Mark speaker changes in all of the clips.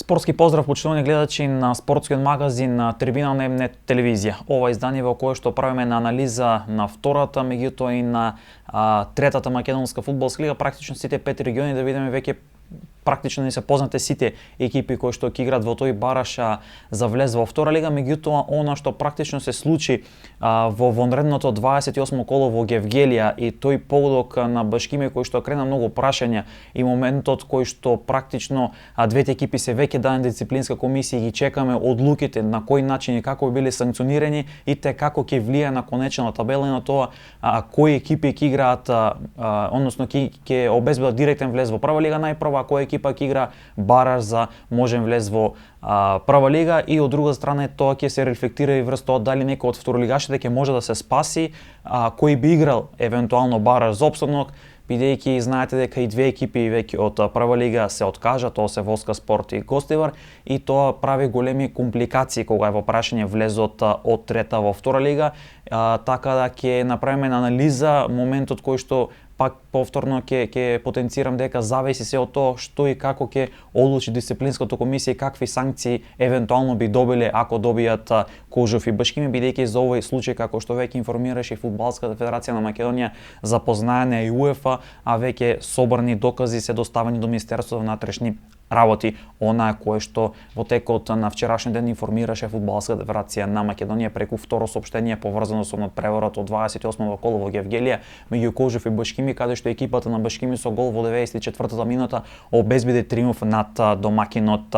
Speaker 1: Спортски поздрав, почитувани гледачи на спортскиот магазин на Трибина на МНЕТ телевизија. Ова издание во кое што правиме на анализа на втората, меѓутоа и на третата македонска фудбалска лига, практично сите 5 региони, да видиме веќе практично не се познате сите екипи кои што ќе играат во тој бараш за влез во втора лига, меѓутоа она што практично се случи во вонредното 28 коло во Гевгелија и тој погодок на Башкими кој што крена многу прашања и моментот кој што практично двете екипи се веќе даден дисциплинска комисија и ги чекаме одлуките на кој начин и како би биле санкционирани и те како ќе влие на конечна табела и на тоа кои екипи ќе играат, односно ќе обезбедат директен влез во прва лига најпрво, а која екипа ќе игра бараш за можен влез во прва лига и од друга страна тоа ќе се рефлектира и врз тоа дали некој од второлигашите ќе може да се спаси, кој би играл евентуално бараш за опстанок, бидејќи знаете дека и две екипи веќе од прва лига се откажа, тоа се Воска Спорт и Гостивар, и тоа прави големи компликации кога е во прашање влезот од трета во втора лига, така да ќе направиме анализа моментот кој што пак повторно ќе потенцирам дека зависи се од тоа што и како ќе одлучи дисциплинската комисија и какви санкции евентуално би добиле ако добијат Кожов и Башкими, бидејќи за овој случај, како што веќе информираше и Фудбалската федерација на Македонија, запознаена и УЕФА, а веќе собрани докази се доставени до Министерството на внатрешни работи, онаа кое што во текот на вчерашниот ден информираше Фудбалската федерација на Македонија преку второ соопштение поврзано со надпреворот од 28 коло во Гевгелија меѓу Кожов и Башкими, каде што екипата на Башкими со гол во 94-та минута обезбеди триумф над домакинот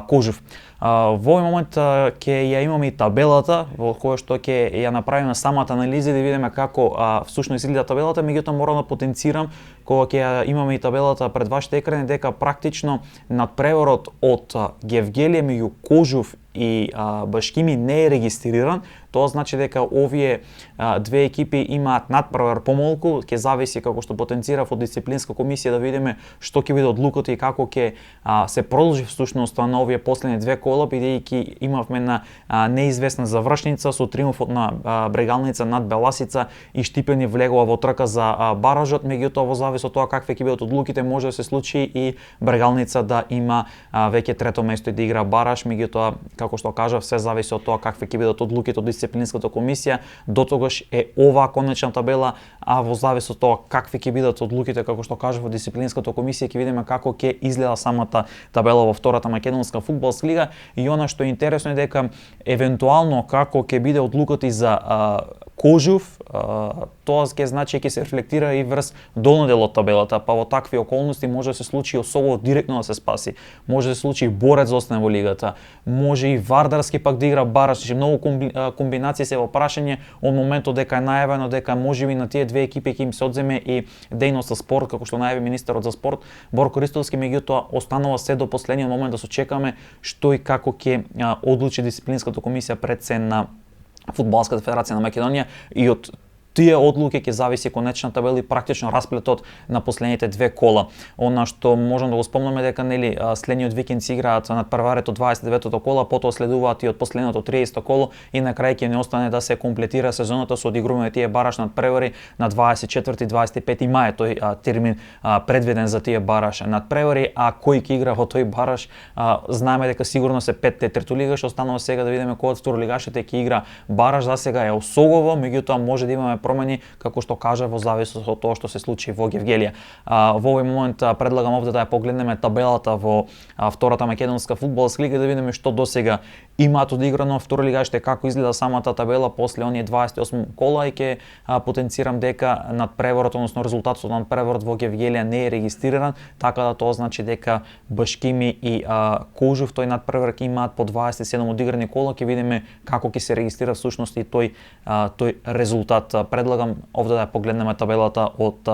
Speaker 1: Кожов. Во овој момент ќе ја имаме и табелата во која што ќе ја направиме самата анализа да видиме како всушност изгледа табелата, меѓутоа морам да потенцирам кога ќе ја имаме и табелата пред вашите екрани дека практично надпреворот од Гевгелија меѓу Кожов и Башкими не е регистриран. Тоа значи дека овие две екипи имаат надпревар помалку, ќе зависи како што потенцирав од дисциплинска комисија да видиме што ќе биде одлуката и како ќе се продолжи всушност на овие последни две кола, бидејќи имавме на неизвестна завршница со триумфот на Брегалница над Беласица и Штипени влегува во трка за баражот, меѓутоа во завис од тоа какви ќе бидат одлуките може да се случи и Брегалница да има веќе трето место и да игра бараш, меѓутоа како што кажав, се зависи од тоа какви ќе бидат одлуките од дисциплинската комисија. Дотогаш е оваа конечна табела, а во завис од тоа какви ќе бидат одлуките, како што кажав, од дисциплинската комисија, ќе видиме како ќе изгледа самата табела во втората македонска фудбалска лига. И она што е интересно е дека евентуално како ќе биде одлуката и за Кожов, тоа ќе значи ќе се рефлектира и врз долна дел од табелата, па во такви околности може да се случи особо директно да се спаси. Може да се случи и Борец да остане во лигата, може и Вардарски пак да игра бараш, че многу комбинации се во прашање од моментот дека е најавено дека можеби на тие две екипи ќе им се одземе и дејност за спорт, како што најави министерот за спорт Борко Ристовски, меѓутоа останува се до последниот момент да се чекаме што и како ќе одлучи дисциплинската комисија пред се на Фудбалската федерација на Македонија и од тие одлуки ќе зависи конечна табела и практично расплетот на последните две кола. Она што можам да го спомнеме дека нели следниот викенд се играат надпреварите од 29-то кола, потоа следуваат и од последното 30-то коло и на крај ќе не остане да се комплетира сезоната со одигрување тие бараш надпревари на 24-25 мај, тој термин предвиден за тие бараш надпревари, а кој ќе игра во тој бараш, знаеме дека сигурно се 5-те третолигаши, останува сега да видиме кој од второлигашите ќе игра бараш. За сега е Осогово, меѓутоа може да имаме промени, како што кажа, во зависност од тоа што се случи во Гевгелија. Во овој момент предлагам овде да ја погледнеме табелата во втората македонска фудбалска лига, да видиме што досега имаат одиграно второлигашите, како изгледа самата табела после оние 28 кола и ќе потенцирам дека надпреворот, односно резултатот од надпреворот во Гевгелија не е регистриран, така да тоа значи дека Башкими и Кожов тој надпревар ќе имаат по 27 одиграни кола, ќе видиме како ќе се регистрира всушност и тој резултат. Предлагам овде да ја погледнеме табелата од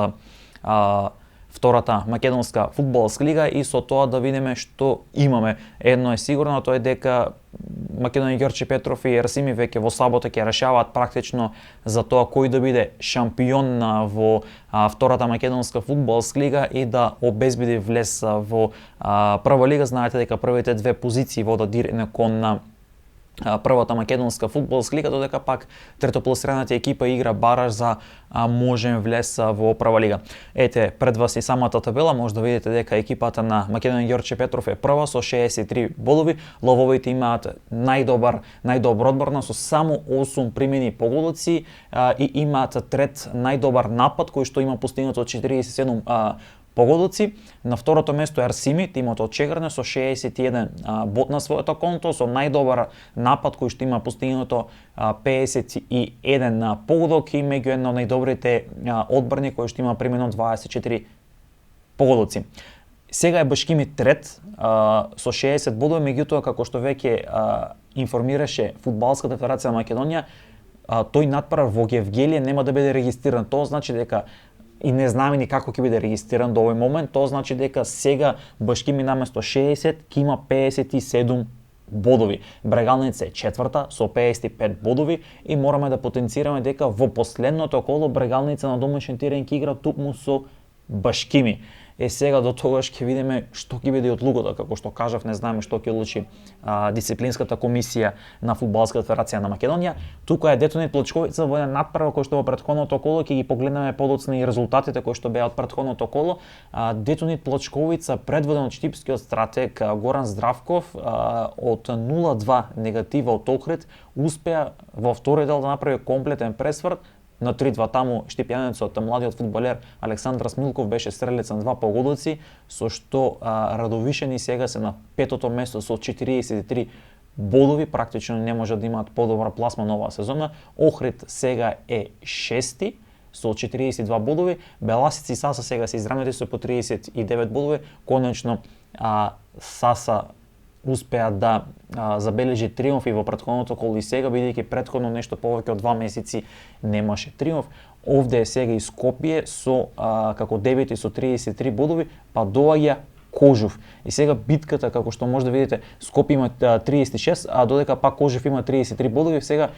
Speaker 1: втората македонска фудбалска лига и со тоа да видиме што имаме. Едно е сигурно, тоа е дека Македонија Ѓорче Петров и Ерсими веќе во сабота ќе решаваат практично за тоа кој да биде шампион во втората македонска фудбалска лига и да обезбеди влез во прва лига. Знаете дека првите две позиции водат директно кон првата македонска фудбалска лига, додека пак третопласираната екипа игра бараж за можен влез во прва лига. Ете, пред вас и самата табела, може да видите дека екипата на Македонија Ѓорче Петров е прва со 63 бодови. Лововите имаат најдобар одбрана со само 8 примени поголоци и имаат трет најдобар напад кој што има постигнато 47 погодоци. На второто место е Арсими, тимот од Чегрне со 61 бод на своето конто, со најдобар напад кој што има постигнато 51 погодок и меѓу една од најдобрите одбрани кој што има примено 24 погодоци. Сега е Башкими трет со 60 бодови, меѓутоа како што веќе информираше Фудбалската федерација на Македонија, тој натпревар во Гевгелие нема да биде регистриран. Тоа значи дека и не знаме ни како ќе биде регистриран до овој момент. Тоа значи дека сега Башкими наместо 60 ќе има 57 бодови. Брегалница е четврта со 55 бодови и мораме да потенцираме дека во последното коло Брегалница на домашен терен ќе игра тупму со Башкими. Сега до тогаш ќе видиме што ќе биде одлуката, како што кажав, не знаеме што ќе одлучи дисциплинската комисија на Фудбалската федерација на Македонија. Тука е Детонит Плачковица во еден натпревар кој што во претходното коло, ќе ги погледнеме подоцна и резултатите кои што беа од претходното коло. Детонит Плачковица предводен од штипскиот стратег Горан Здравков од 0-2 негатива од Охрид успеа во втори дел да направи комплетен пресврт. На 3-2 таму штипјанецот, младиот фудбалер Александар Смилков беше стрелец на 2 погодоци, со што Радовишени сега се на петото место со 43 бодови, практично не може да имаат подобра пласман оваа сезона. Охрид сега е шести со 42 бодови, Беласици и Саса сега се изравнати со по 39 бодови. Конечно Саса успеа да забележи триумф и во претходното коло и сега, бидејќи претходно нешто повеќе од 2 месеци немаше триумф. Овде е сега и Скопје со како дебити со 33 бодови, па доаѓа Кожув. И сега битката, како што може да видите, Скопје има 36, а додека пак Кожув има 33 бодови. Сега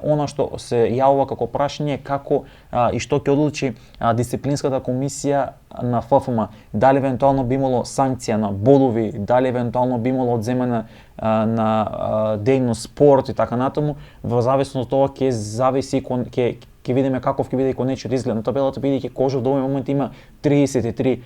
Speaker 1: она што се јавува како прашање е како и што ќе одлучи дисциплинската комисија на ФФМ. Дали евентуално би имало санкција на бодови, дали евентуално би имало одземане на дејност, спорт и така натаму. Во зависност од тоа ќе зависи ќе видиме каков ќе биде конечниот изглед на табелата, бидејќи Кожув до овој момент има 33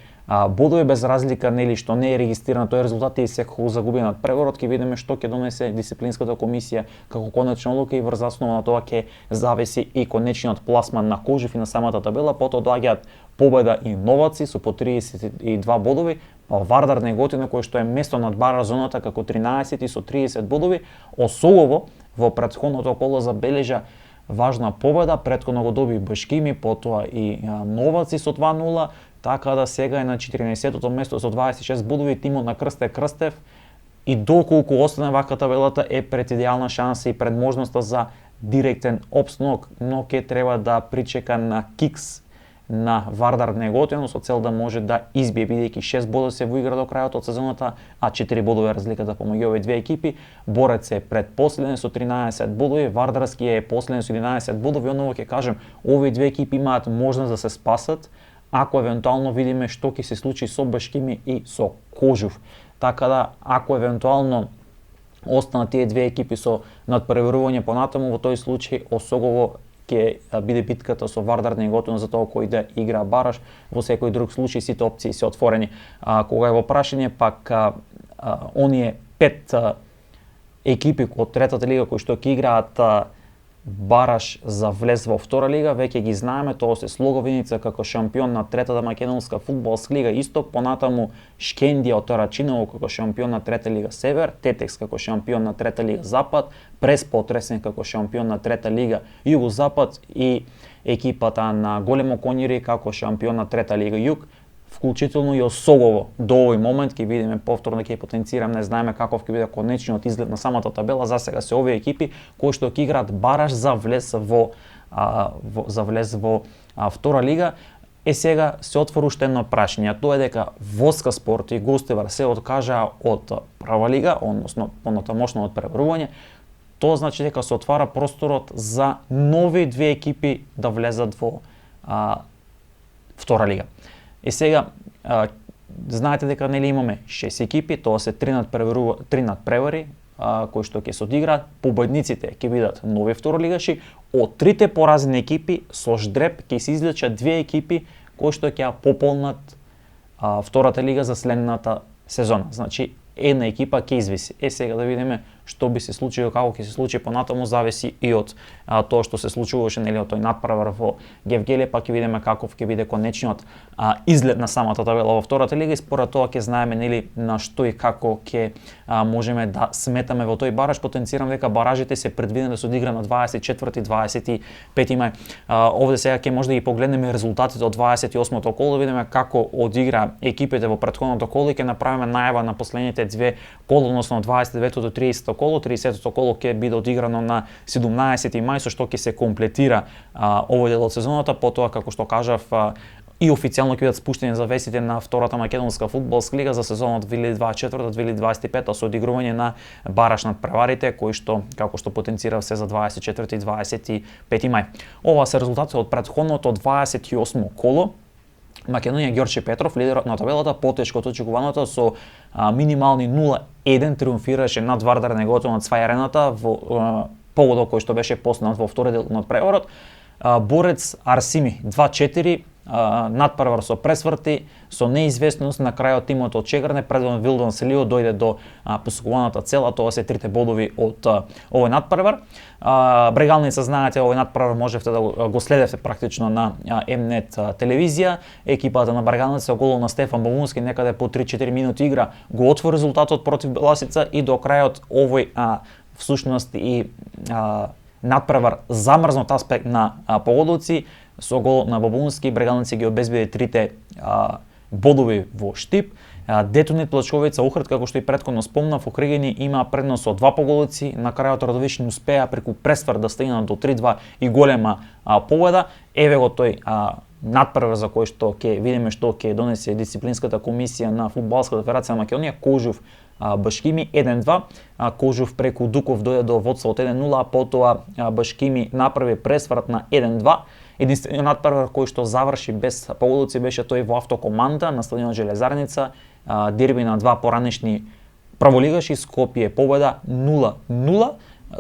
Speaker 1: бодови без разлика, нели, што не е регистриран тој резултат и секако загубениот преворот. Ќе видиме што ќе донесе дисциплинската комисија како конечна одлука и врз основа на тоа ќе зависи и конечниот пласман на Кожув и на самата табела. Потоа доаѓаат Победа и Новаци со по 32 бодови, Вардар Неготино кој што е место над бара зоната како 13 со 30 бодови. Осогово во претходното коло забележа важна победа, претходно го доби Башкими, потоа и Новаци со 2-0, така да сега е на 14-тото место со 26 бодови. Тимот на Крсте Крстев и доколку остане вака табелата е пред идеална шанса и пред можноста за директен опстанок, но ќе треба да причека на кикс на Вардар Неготино со цел да може да избие, бидејќи 6 бодови се во игра до крајот од сезоната, а 4 бодови е разликата помеѓу овие две екипи. Борец е предпоследен со 13 бодови, Вардарски е последен со 11 бодови. Оново ќе кажем, овие две екипи имаат можност да се спасат ако евентуално видиме што ќе се случи со Башкими и со Кожув. Така да, ако евентуално останат тие две екипи со надпреварување понатаму, во тој случај Осогово ќе биде битката со Вардар Неготино за тоа кој да игра бараж. Во секој друг случај сите опции се отворени. Кога е во прашање пак оние 5 екипи од третата лига кои што ќе играат бараж за влез во втора лига, веќе ги знаеме, тоа се Слоговиница како шампион на третата македонска фудбалска лига Исток, понатаму Шкендија од Тарачиново како шампион на трета лига Север, Тетекс како шампион на трета лига Запад, Преспотресен како шампион на трета лига Југозапад и екипата на Големо Коњири како шампион на трета лига Југ, вклучително и Осогово. До овој момент ќе видиме повторно, ќе потенцирам, не знаеме каков ќе биде конечниот изглед на самата табела. За сега се овие екипи кои што ќе играат бараж за влез во втора лига. Сега се отвори уште едно прашање, тоа е дека Воска Спорт и Гостивар се откажаа од прва лига, односно понатамошно од пребројување. Тоа значи дека се отвара просторот за нови две екипи да влезат во втора лига. Сега, знаете дека нели имаме 6 екипи, тоа се 3 надпревари, кои што ќе се одиграат. Победниците ќе бидат нови второлигаши. Од трите поразени екипи со ждреб ќе се извлечат две екипи кои што ќе пополнат втората лига за следната сезона. Значи една екипа ќе извиси. Сега да видиме што би се случило, како ќе се случи понатаму, зависи и од тоа што се случуваше, нели, од тој надпревар во Гевгелие, па ќе видиме каков ќе биде конечниот изглед на самата табела во втората лига и според тоа ќе знаеме, нели, на што и како ќе можеме да сметаме во тој бараж. Потенцирам дека баражите се предвидени да се одигра на 24-25 мај. Овде сега ќе може да ги погледнеме резултатите од 28-то коло, да видиме како одигра екипите во претходното коло и ќе направиме најава на последните две кола, односно 29-то до 30-то коло. 30-то коло ќе биде одиграно на 17 мај, со што ќе се комплетира овој дел од сезоната. Потоа, како што кажав, и официјално ќе бидат спуштени завесите на втората македонска фудбалска лига за сезонот 2024-2025 со одигрување на бараж над преварите, кои што, како што потенцирав, се за 24 и 25 мај. Ова се резултати од претходното 28 коло. Македонија Ѓорче Петров, лидерот на табелата, потешко од очекуваното, со минимални 0-1 триумфираше над Вардар неговото над Цвајарената во погодот кој што беше постигнат во втори дел на преварот. Борец Арсими 2-4, надпревар со пресврти, со неизвестност на крајот тимот од Чегрне, предводен Вилдан Селио дојде до посакуваната цел, а тоа се трите бодови од овој надпревар. Брегалница, знаете, овој надпревар можевте да го следевте практично на М-нет телевизија. Екипата на Брегалница голо на Стефан Бабунски некаде по 3-4 минути игра го отвори резултатот против Беласица и до крајот овој всушност и надпревар замрзнат аспект на погодоци. Со гол на Бабунски Брегалници ги обезбеди трите бодови во Штип. Детонит Плачковица Охрид, како што и претходно спомнав, Охригени има предност од 2 погодоци. На крајот Радовишни успеа преку пресвар да стигнат до 3-2 и голема победа. Еве го тој надпревар за кој што ќе видиме што ќе донесе дисциплинската комисија на Фудбалската федерација на Македонија. Кожув Башкими 1-2, Кожув преку Дуков дојде до водство од 1-0, а потоа Башкими направи пресврат на 1-2. Единствениот надпревар кој што заврши без погодоци беше тој во Автокоманда на стадионот Железарница, дерби на два поранешни праволигаши, Скопје победа 0-0,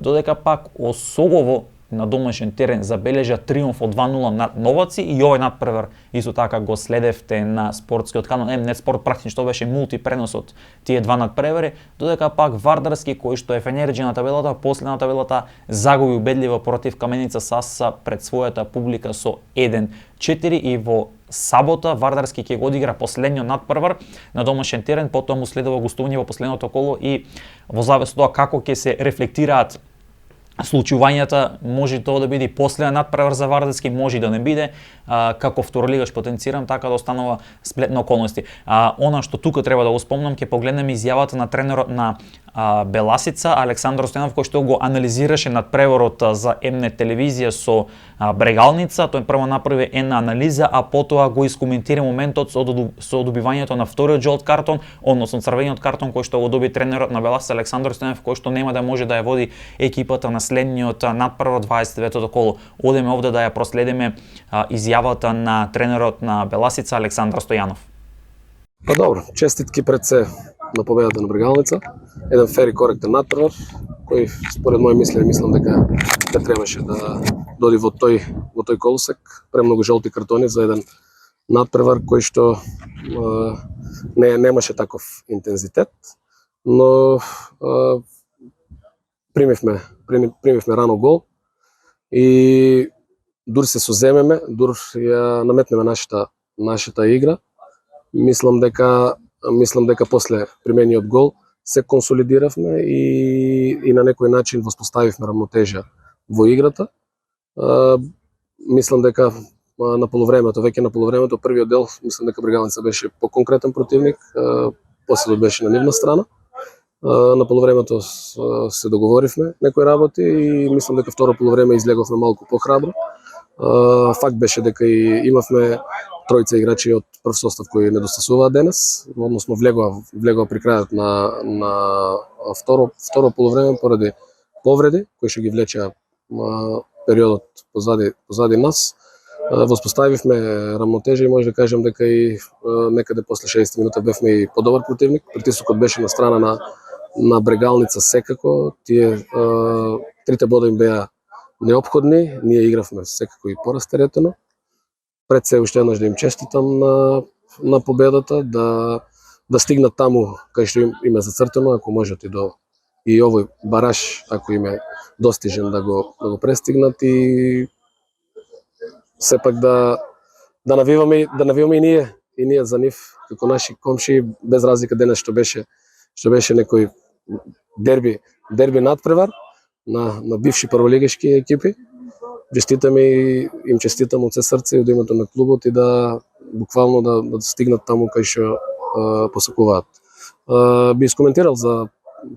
Speaker 1: додека пак Осогово на домашен терен забележа триумф од 2-0 над Новаци и овој надпревар исто така го следевте на спортскиот канал М-нет спорт, практично беше мултипренос од тие два надпревари, додека пак Вардарски, кој што е фенерџи на табелата, после на табелата загуби убедливо против Каменица Саса пред својата публика со 1-4 и во сабота Вардарски ќе го одигра последниот надпревар на домашен терен, потоа му следува гостување во последното коло и во завис од тоа како ќе се рефлектираат случувањата, може тоа да биде последен надпревар за Вардарски, може да не биде, како второлигаш потенцирам, така да останува сплет на околности. Она што тука треба да го спомнам, ќе погледнеме изјавата на тренерот на Беласица, Александар Стојанов, кој што го анализираше надпреварот за М-нет телевизија со Брегалница. Тој прво направи една анализа, а потоа го искоментира моментот со добивањето на вториот жолт картон, односно црвениот картон кој што го доби тренерот на Беласица Александар Стојанов, кој што нема да може да ја води екипата на следниот надпревар 29-то коло. Одеме овде да ја проследиме изјавата на тренерот на Беласица Александар Стојанов.
Speaker 2: Па добро, честитки пред се на победата на Брегалница. Еден фер и коректен надпревар, кој според мој мислам дека не требаше да доди во тој колосек. Премногу жолти картони за еден надпревар кој што немаше таков интензитет, но примивме рано гол и дур се соземеме, дур ја наметнеме нашата игра. Мислам дека после примениот гол се консолидиравме и на некој начин воспоставивме рамнотежа во играта. Мислам дека на полувремето, првиот дел, мислам дека Брегалница беше по-конкретен противник, после беше на нивна страна. На полувремето се договоривме некои работи и мислам дека второ полувреме излеговме малку похрабро. Факт беше дека и имавме тројца играчи од прв состав кои недостасуваат денес, односно влегува при крајот на второ полувреме поради повреди кои што ги влечеа периодот позади нас. Воспоставивме рамнотежа и може да кажем дека и некаде после 60 минута бевме и подобар противник. Притисокот беше на страна на Брегалница секако. Тие трите бода им беа неопходни. Ние игравме секако и порастеретено. Пред се уште еднаш да им честитам на победата, да стигнат таму кај што им е зацртано, ако можат и овој бараж, ако им е достижен, да го престигнат и сепак да навиваме и ние за нив како наши комши, без разлика денес што беше некој дерби надпревар на бивши прволигашки екипи. Им честитам од се срце и од името на клубот и да буквално да стигнат таму кај што посакуваат. Би искоментирал за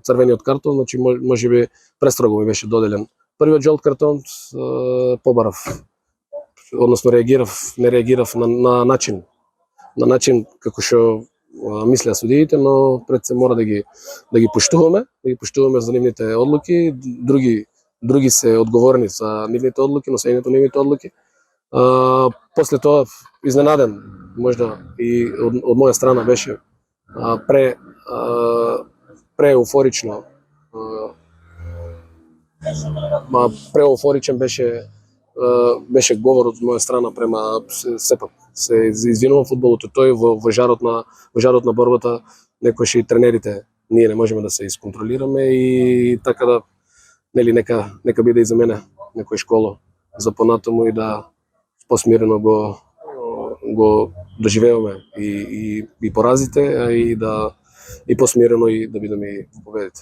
Speaker 2: црвениот картон, значи можеби престрого ми беше доделен. Првиот жолт картон побарав, односно не реагирав на начин како што мислеа судиите, но пред се мора да ги поштуваме за нивните одлуки. Други се одговорни за нивните одлуки, но сењето нивните одлуки. После тоа изненаден, можда и од моја страна беше преуфорично. Преуфоричен беше говор од моја страна према сепак. Се извинувам фудбалот, тој во жарот на борбата, некојаш и тренерите ние не можеме да се исконтролираме и така да нека биде и за мене некој школа за понатаму и да посмирено го доживееме и поразите, и посмирено и да бидеме и победите.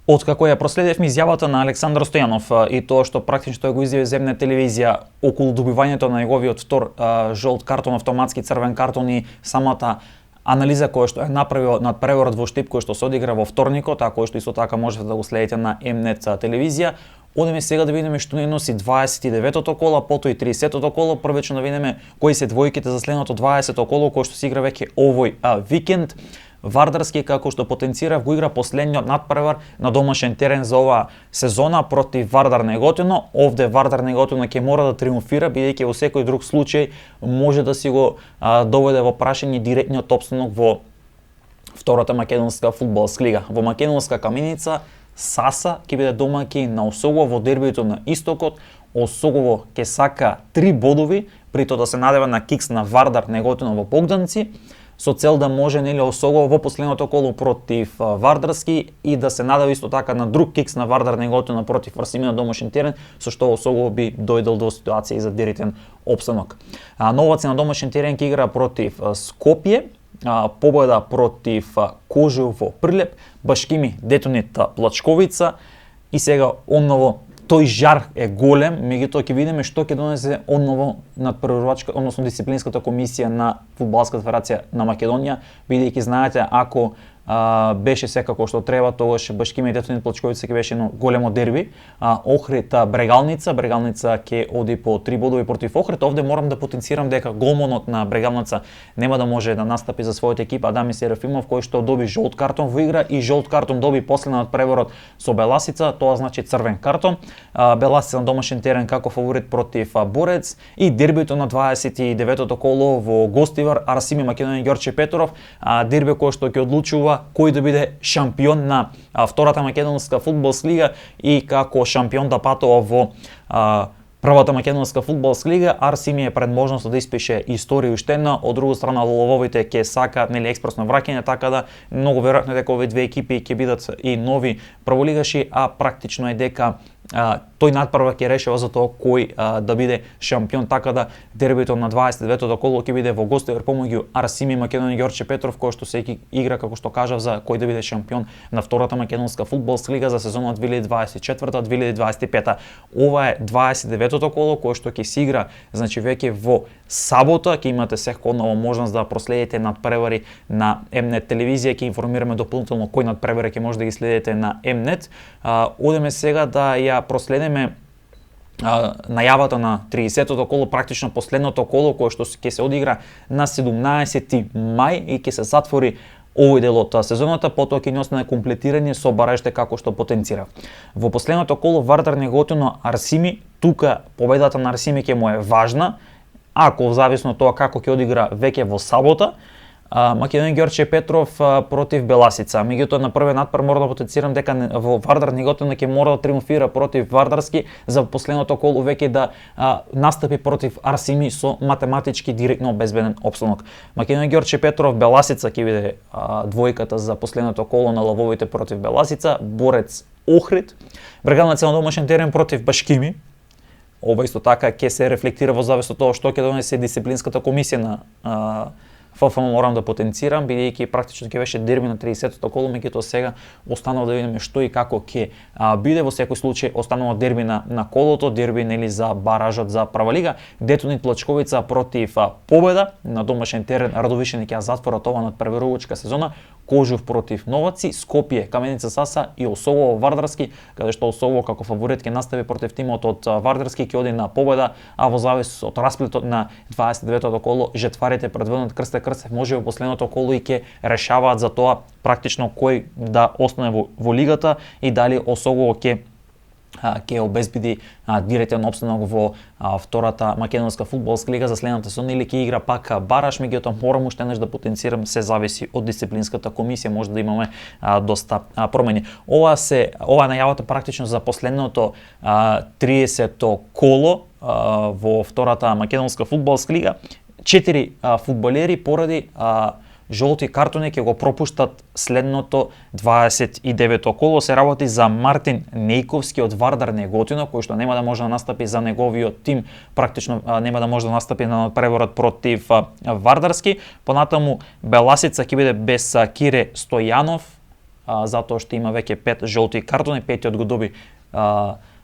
Speaker 1: Откако ја проследевме изјавата на Александар Стојанов и тоа што практично го изјави земна телевизија околу добивањето на неговиот втор жолт картон, автоматски црвен картон и самата анализа која што е направил над преворот во Штип кој што се одигра во вторникот, а кој што исто така можете да го следите на Mnet телевизија. Одеме сега да видиме што не носи 29-тото коло, потоа и 30-тото коло, првично да видиме кои се двојките за следното 20-то коло кој што се игра веќе овој викенд. Вардарски, како што потенцирав, го игра последниот надпревар на домашен терен за оваа сезона против Вардар Неготино. Овде Вардар Неготино ќе мора да триумфира, бидејќи во секој друг случај може да си го доведе во прашање директниот опстанок во втората македонска фудбалска лига. Во македонска каменица Саса ќе биде домаќин на Осогово во дербито на Истокот. Осогово ќе сака 3 бодови, при тоа да се надева на кикс на Вардар Неготино во Богданци, со цел да може Осогово во последното коло против Вардарски и да се надева исто така на друг кикс на Вардар Неготино против Арсими на домашен терен, со што Осогово би дојдел до ситуација за директен опстанок. Новаци на домашен терен ќе игра против Скопје, победа против Кожев во Прилеп, Башкими Детонит Плачковица и сега онново тој жар е голем, меѓутоа ќе видиме што ќе донесе одново надпреварувачка, односно дисциплинската комисија на Фудбалската федерација на Македонија, бидејќи знаете ако беше секако што треба, тогаш Башкими и Детонит Плачковица ќе беше едно големо дерби. Охрид Брегалница ќе оди по 3 бодови против Охрид. Овде морам да потенцирам дека голманот на Брегалница нема да може да настапи за својата екипа Адами Серафимов, кој што доби жолт картон во игра и жолт картон доби после на надпреворот со Беласица, тоа значи црвен картон. Беласица на домашен терен како фаворит против Борец и дербито на 29-тото коло во гостивар Арсими Македонија Ѓорче Петров, дерби кој што ќе одлучува кој да биде шампион на втората македонска фудбалска лига и како шампион да патува во првата македонска фудбалска лига. Арсими е пред можност да испише историја уште една, од друга страна лововите ќе сакаат експресно враќање, така да многу веројатно дека овие две екипи ќе бидат и нови прволигаши, а практично е дека тој надпрва ќе решава за тоа кој да биде шампион, така да дербито на 29-тото коло ќе биде во гостивар помеѓу Арсими Македонија Ѓорче Петров, кој што се игра, како што кажав, за кој да биде шампион на втората македонска фудбалска лига за сезонот 2024-2025. Ова е 29-тото коло кој што ќе се игра, значи веќе во сабота, ќе имате секојнова можност да проследите надпревари на Mnet телевизија, ќе информираме дополнително кој надпревари ќе може да ги следите на Mnet. Одеме сега да ја проследиме најавата на 30-тото коло, практично последното коло кое што ќе се одигра на 17 мај и ќе се затвори овој дел од сезоната, потоа ќе ни остане комплетирање со баражите како што потенцира. Во последното коло Вардар Неготино Арсими, тука победата на Арсими ќе му е важна, ако зависно од тоа како ќе одигра веќе во сабота, Македонија Ѓорче Петров против Беласица. Меѓутоа на првиот надпревар мора да потенцирам дека во Вардар Неготино ќе мора да триумфира против Вардарски за последното коло веќе да настапи против Арсими со математички директно обезбеден опстанок. Македонија Ѓорче Петров Беласица ќе биде двојката за последното коло на лавовите против Беласица, Борец Охрид, Бргалнац на домашен терен против Башкими. Ова исто така ќе се рефлектира во завис од тоа што ќе донесе дисциплинската комисија на ФФМ, морам да потенцирам, бидејќи практично ќе беше дерби на 30-то коло, меѓутоа сега останува да видиме што и како ќе биде. Во секој случај останува дерби на колото, дерби нели за баражот за Прва лига. Детонит Плачковица против Победа на домашен терен, Радовишани ќе затворат ова надпреварувачка сезона. Кожув против Новаци, Скопје, Каменица Саса и Осово Вардарски, каде што Осово како фаворит ќе настави против тимот од Вардарски, ќе оди на Победа, а во завис од расплетот на 29-то коло жетварите предводат Крсте Крстев може во последното коло и ќе решаваат за тоа практично кој да остане во лигата и дали Осово ќе обезбеди директен опстанок во втората македонска фудбалска лига за следната сезона или ќе игра пак бараш, меѓутоа морам уште еднаш да потенцирам, се зависи од дисциплинската комисија, може да имаме доста промени. Ова најавата практично за последното 30-то коло во втората македонска фудбалска лига. 4 фудбалери поради жолти картони ќе го пропуштат следното 29-то коло. Се работи за Мартин Нејковски од Вардар Неготино, кој што нема да може да настапи за неговиот тим, практично нема да може да настапи на преворот против Вардарски. Понатаму Беласица ќе биде без Кире Стојанов, затоа што има веќе 5 жолти картони, петиот го доби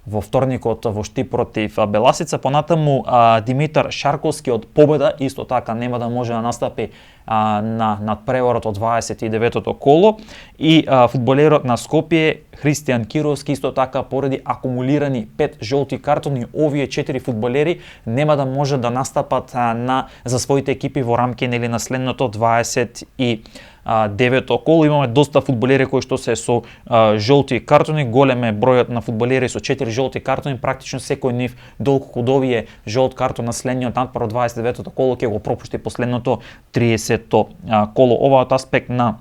Speaker 1: во вторникот во Штип против Беласица. Понатаму Димитар Шарковски од Победа исто така нема да може да настапи на надпреварот од 29-то коло и фудбалерот на Скопје Христијан Кировски исто така поради акумулирани 5 жолти картони, овие 4 фудбалери нема да може да настапат за своите екипи во рамки нели на следното 29-то коло. Имаме доста фудбалери кои што се со жолти картони, голем е бројот на фудбалери со 4 жолти картони, практично секој нив долку од овие жолт картон на следниот надпревар од 29-то коло ќе го пропушти последното 30-то коло. Оваот аспект на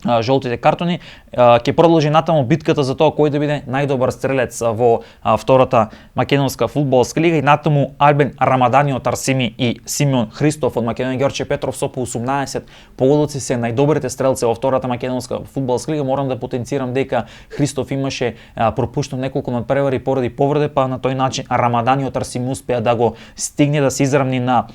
Speaker 1: жолтите картони ќе продолжи натаму битката за тоа кој да биде најдобар стрелец во втората македонска фудбалска лига и натаму Албен Рамадани од Арсими и Симеон Христов од Македонија Ѓорче Петров со по 18 погодоци се најдобрите стрелци во втората македонска фудбалска лига. Морам да потенцирам дека Христов имаше пропуштено неколку надпревари поради повреде, па на тој начин Рамадани од Арсими успеа да го стигне да се изравни на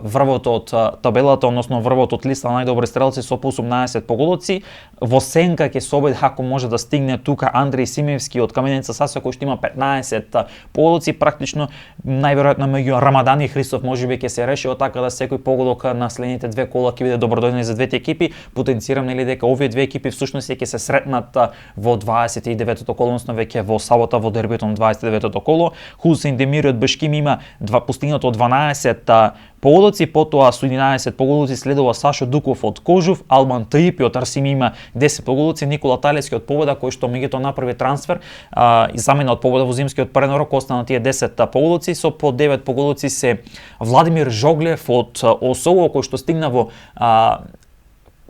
Speaker 1: врвот од табелата, односно врвот од листа на најдобри стрелци со по 18 погодоци. Во сенка ќе се обиде ако може да стигне тука Андреј Симевски од Каменица Саса кој што има 15 погодоци, практично најверојатно меѓу Рамадан и Христов можеби ќе се реши така да секој погодок на следните две кола ќе биде добродојден за двете екипи. Потенцирам нели дека овие две екипи всушност ќе се сретнат во 29-то коло, односно веќе во сабота во дербито на 29-то коло. Хусейн Демири од Башкими има постигнато 12 погодоци, потоа со 11 погодоци следува Сашо Дуков од Кожув, Албан Таипи од Арсими има 10 погодоци, Никола Талески од Победа кој што меѓутоа направи трансфер и замена од Победа во зимскиот пренорок, остана тие 10 погодоци, со по 9 погодоци се Владимир Жоглев од Осово кој што стигна во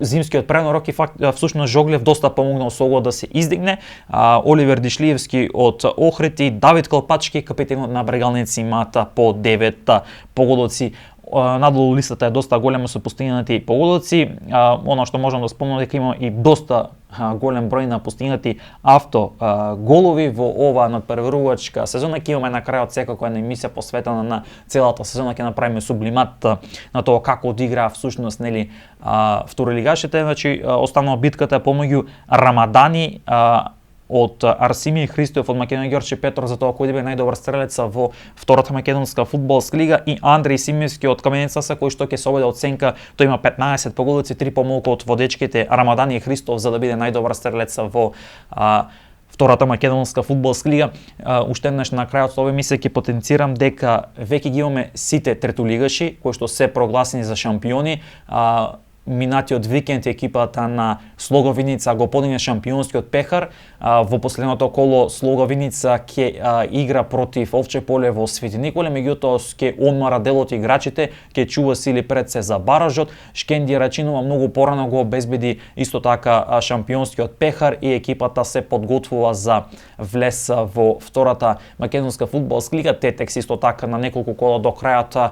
Speaker 1: зимскиот пренорок и всушност Жоглев доста помогнал Осово да се издигне. Оливер Дишлиевски од Охрид и Давид Калпачки, капитенот на Брегалници, имаат по 9 погодоци. Надолу листата е доста голема со постигнати погодоци. Оно што можам да спомнам дека има и доста голем број на постигнати голови во ова надпреварувачка сезона. Ќе имаме на крајот секако една емисија посветена на целата сезона, ќе направиме сублимат на тоа како одиграа всушност нели второлигашите. Значи останала битката помеѓу Рамадани од Арсими и Христов од Македонија Ѓорче Петров за тоа кој да биде најдобар стрелец во втората македонска фудбалска лига и Андреј Симевски од Каменица Саса кој што ќе се обиде од сенка. Тој има 15 погодоци, 3 помалку од водечките Рамадани и Христов за да биде најдобар стрелец во втората македонска фудбалска лига. Уште еднаш на крајот овој мисля ќе потенцирам дека веќе ги имаме сите третолигаши кои што се прогласени за шампиони. минатиот викенд екипата на Слога Виница го подигна шампионскиот пехар. Во последното коло Слога Виница ќе игра против Овче поле во Свети Николе, меѓутоа ќе одмара дел од играчите, ќе чува сили пред се за баражот. Шкендија Рачинова многу порано го обезбеди исто така шампионскиот пехар и екипата се подготвува за влез во втората македонска фудбалска лига. Тетекс исто така на неколку кола до крајот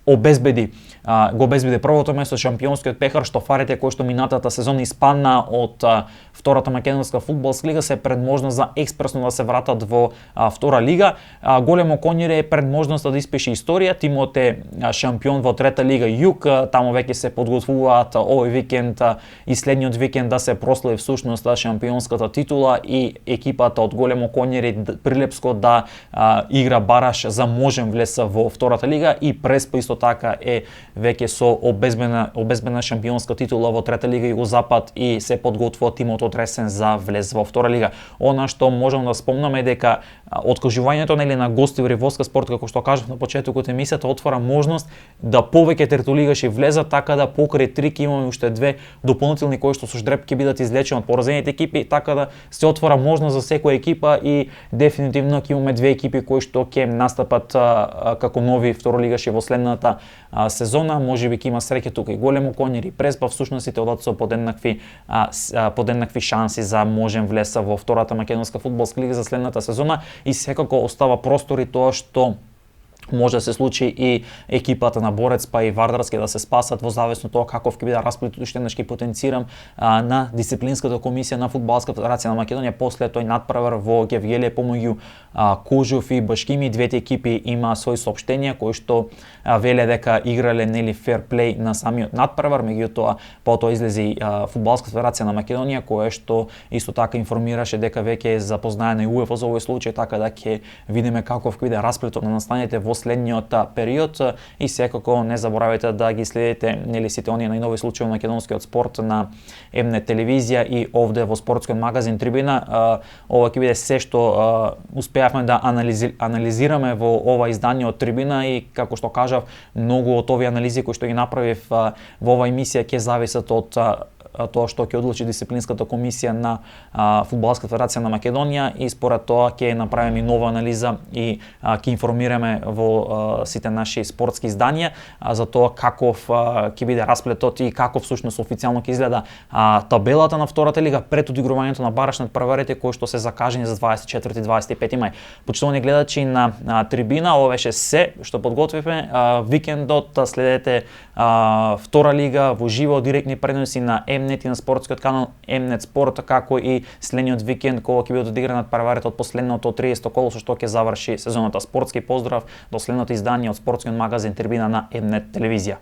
Speaker 1: го обезбеди првото место шампионскиот пехар. Штофарите кои што минатата сезона испадна од втората македонска фудбалска лига се пред можност за експресно да се вратат во втора лига. Големо Коњере е пред можноста да испише историја. Тимот е шампион во трета лига Југ, таму веќе се подготвуваат овој викенд и следниот викенд да се прослави всушност шампионската титула и екипата од Големо Коњере Прилепско да игра бараш за можен влез во втората лига и Преспа исто така е веќе со обезбедена шампионска титула во трета лига Југозапад и се подготвува тимот од Ресен за влез во втора лига. Она што можам да спомнаме дека откажувањето на гости во Риволска спорт, како што кажав на почетокот емисијата, отвара можност да повеќе третолигаши влезат, така да покрај три имаме уште две дополнителни кои што со ждреп ќе бидат извлечени од поразените екипи, така да се отвара можност за секоја екипа и дефинитивно ќе имаме две екипи кои што ќе настапат како нови второлигаши во следната сезона. Можеби ќе има среќа тука и Големо Коњере и Преспа, всушност сите одат со подеднакви шанси за можен влез во втората македонска фудбалска лига за следната сезона и секако остава простор и тоа што може да се случи и екипата на Борец па и Вардарски да се спасат во зависно тоа каков ќе биде расплетот. Уште еднаш ќе потенцирам на дисциплинската комисија на Фудбалска федерација на Македонија после тој надпревар во Гевгелие помеѓу Кожов и Башкими. Двете екипи има своји соопштенија кои што веле дека играле нели фер плей на самиот надпревар, меѓутоа потоа излезе Фудбалска федерација на Македонија која што исто така информираше дека веќе е запознаена и УЕФА за овој случај, така да ќе видиме каков ќе биде расплетот на настаните во следниот период и секако не заборавајте да ги следите нели сите оние најнови случаи во македонскиот спорт на МНЕТ телевизија и овде во спортскиот магазин Трибина. Ова ќе биде се што успеавме да анализираме во ова издание од Трибина и како што кажав, многу од овие анализи кои што ги направив во оваа емисија ќе зависат од тоа што ќе одлучи дисциплинската комисија на Фудбалска федерација на Македонија и според тоа ќе направиме нова анализа и ќе информираме во сите наши спортски изданија за тоа каков ќе биде расплетот и каков всушност официјално ќе изгледа табелата на втората лига пред одигрувањето на бараш надпреварите кои што се закажани за 24-25 мај. Почитувани гледачи на Трибина, ова беше се што подготвивме. Викендот следете втора лига во живо, директни преноси на МНЕТ и на спортскиот канал МНЕТ Спорт, како и следниот викенд кога ќе бидат одиграни надпреварите од последното 30 коло со што ќе заврши сезоната. Спортски поздрав до следното издание од спортскиот магазин Трибина на МНЕТ телевизија.